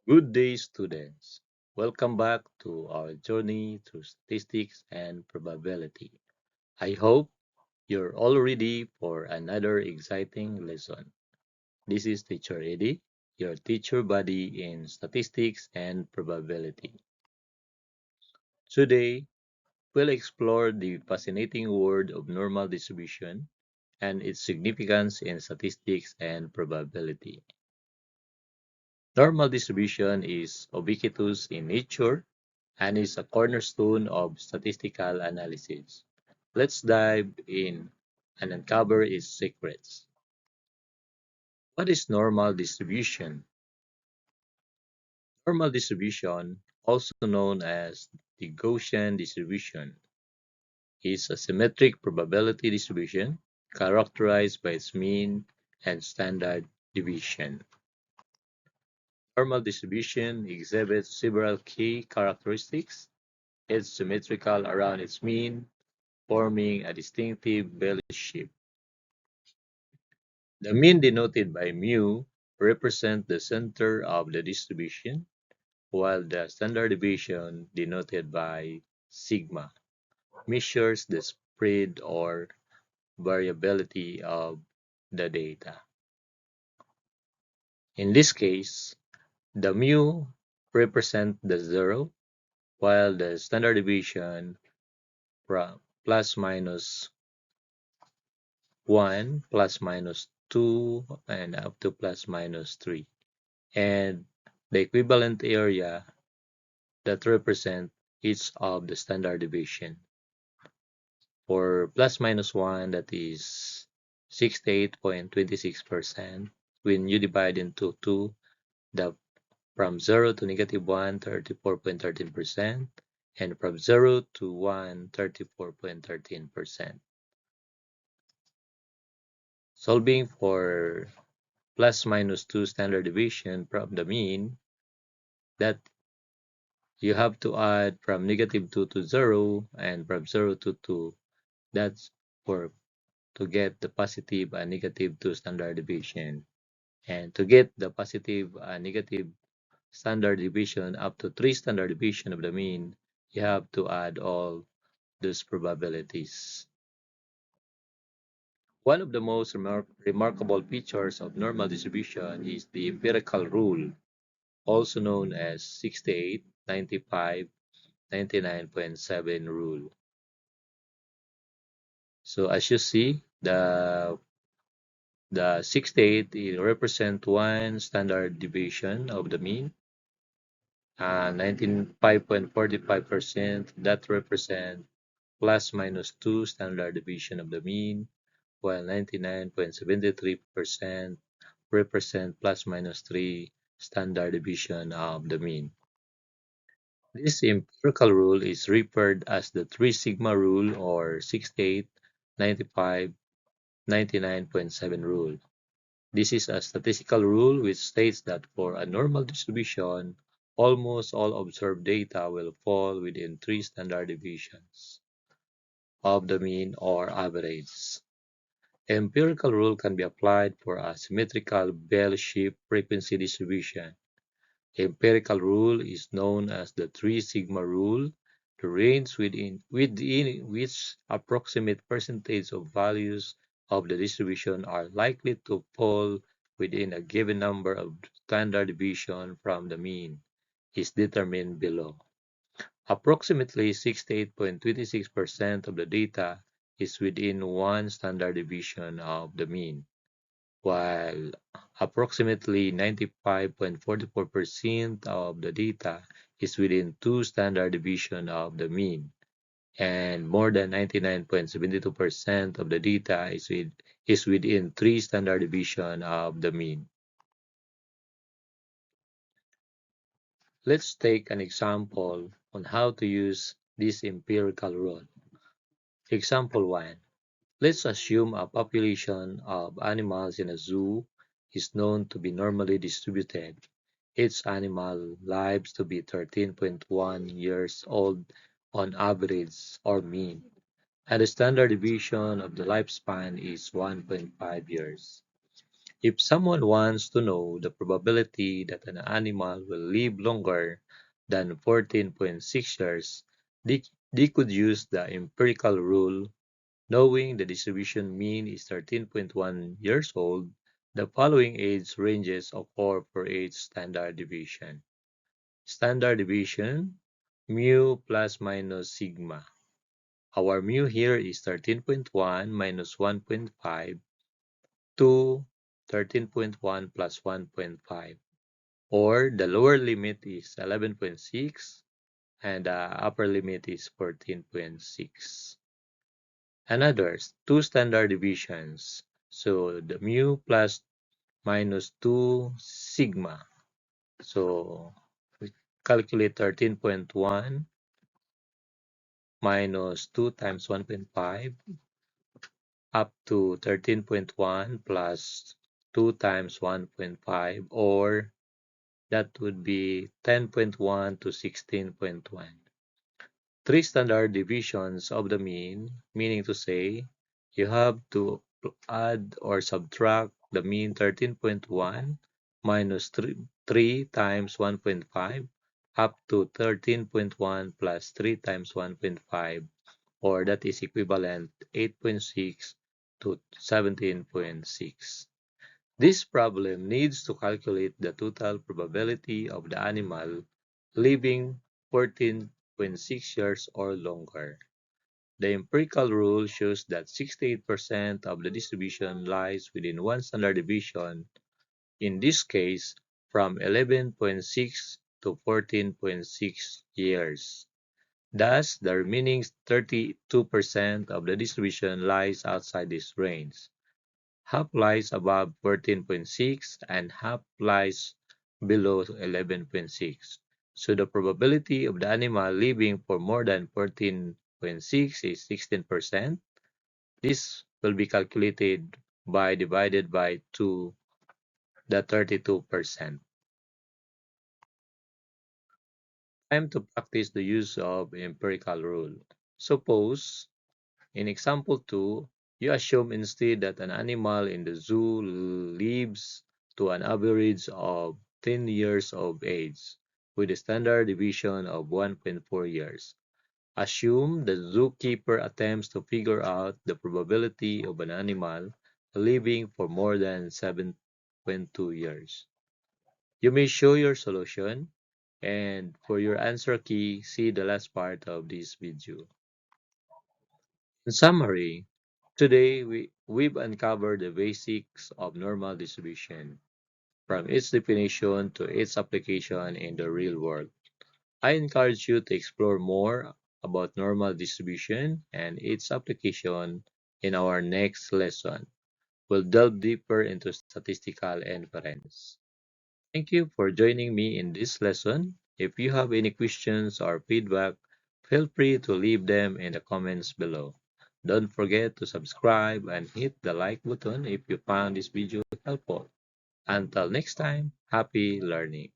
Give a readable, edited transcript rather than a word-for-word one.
Good day, students. Welcome back to our journey through statistics and probability. I hope you're all ready for another exciting lesson. This is Teacher Eddie, your teacher buddy in statistics and probability. Today, we'll explore the fascinating world of normal distribution and its significance in statistics and probability. Normal distribution is ubiquitous in nature and is a cornerstone of statistical analysis. Let's dive in and uncover its secrets. What is normal distribution? Normal distribution, also known as the Gaussian distribution, is a symmetric probability distribution characterized by its mean and standard deviation. Normal distribution exhibits several key characteristics. It's symmetrical around its mean, forming a distinctive belly shape. The mean, denoted by mu, represents the center of the distribution, while the standard deviation, denoted by sigma, measures the spread or variability of the data. In this case, the mu represents the zero, while the standard deviation plus minus 1, plus minus 2, and up to plus minus 3. And the equivalent area that represent each of the standard deviation. For plus minus 1, that is 68.26%. When you divide into 2, the from 0 to negative 1, 34.13%, and from 0 to 1, 34.13%. Solving for plus minus 2 standard deviation from the mean, that you have to add from negative 2 to 0 and from 0 to 2. That's for to get the positive and negative 2 standard deviation. And to get the positive and negative standard deviation up to 3 standard deviation of the mean, you have to add all those probabilities. One of the most remarkable features of normal distribution is the empirical rule, also known as 68, 95, 99.7 rule. So as you see, the 68 it represent one standard deviation of the mean, 95.45% that represent plus minus 2 standard deviation of the mean, while 99.73% represent plus minus 3 standard deviation of the mean. This empirical rule is referred as the 3 sigma rule or 68, 95, 99.7 rule. This is a statistical rule which states that for a normal distribution, almost all observed data will fall within 3 standard deviations of the mean or average. Empirical rule can be applied for a symmetrical bell-shaped frequency distribution. Empirical rule is known as the 3 sigma rule, the range within which approximate percentage of values of the distribution are likely to fall within a given number of standard deviation from the mean, is determined below. Approximately 68.26% of the data is within one standard deviation of the mean, while approximately 95.44% of the data is within two standard deviation of the mean, and more than 99.72% of the data is within three standard deviation of the mean. Let's take an example on how to use this empirical rule. Example 1. Let's assume a population of animals in a zoo is known to be normally distributed. Each animal lives to be 13.1 years old on average or mean, and the standard deviation of the lifespan is 1.5 years. If someone wants to know the probability that an animal will live longer than 14.6 years, they could use the empirical rule. Knowing the distribution mean is 13.1 years old, the following age ranges occur for each standard deviation. Standard deviation, mu plus minus sigma. Our mu here is 13.1 minus 1.5 to 13.1 plus 1.5, or the lower limit is 11.6 and the upper limit is 14.6. Another two standard deviations. So the mu plus minus 2 sigma. So we calculate 13.1 minus 2 times 1.5 up to 13.1 plus 2 times 1.5, or that would be 10.1 to 16.1. Three standard deviations of the mean, meaning to say you have to add or subtract the mean 13.1 minus 3 times 1.5 up to 13.1 plus 3 times 1.5, or that is equivalent 8.6 to 17.6. This problem needs to calculate the total probability of the animal living 14.6 years or longer. The empirical rule shows that 68% of the distribution lies within one standard deviation, in this case from 11.6 to 14.6 years. Thus, the remaining 32% of the distribution lies outside this range. Half lies above 14.6 and half lies below 11.6. So the probability of the animal living for more than 14.6 is 16%. This will be calculated by divided by 2, the 32%. Time to practice the use of empirical rule. Suppose in example 2, you assume instead that an animal in the zoo lives to an average of 10 years of age, with a standard deviation of 1.4 years. Assume the zookeeper attempts to figure out the probability of an animal living for more than 7.2 years. You may show your solution, and for your answer key, see the last part of this video. In summary, today we've uncovered the basics of normal distribution, from its definition to its application in the real world. I encourage you to explore more about normal distribution and its application in our next lesson. We'll delve deeper into statistical inference. Thank you for joining me in this lesson. If you have any questions or feedback, feel free to leave them in the comments below. Don't forget to subscribe and hit the like button if you found this video helpful. Until next time, happy learning!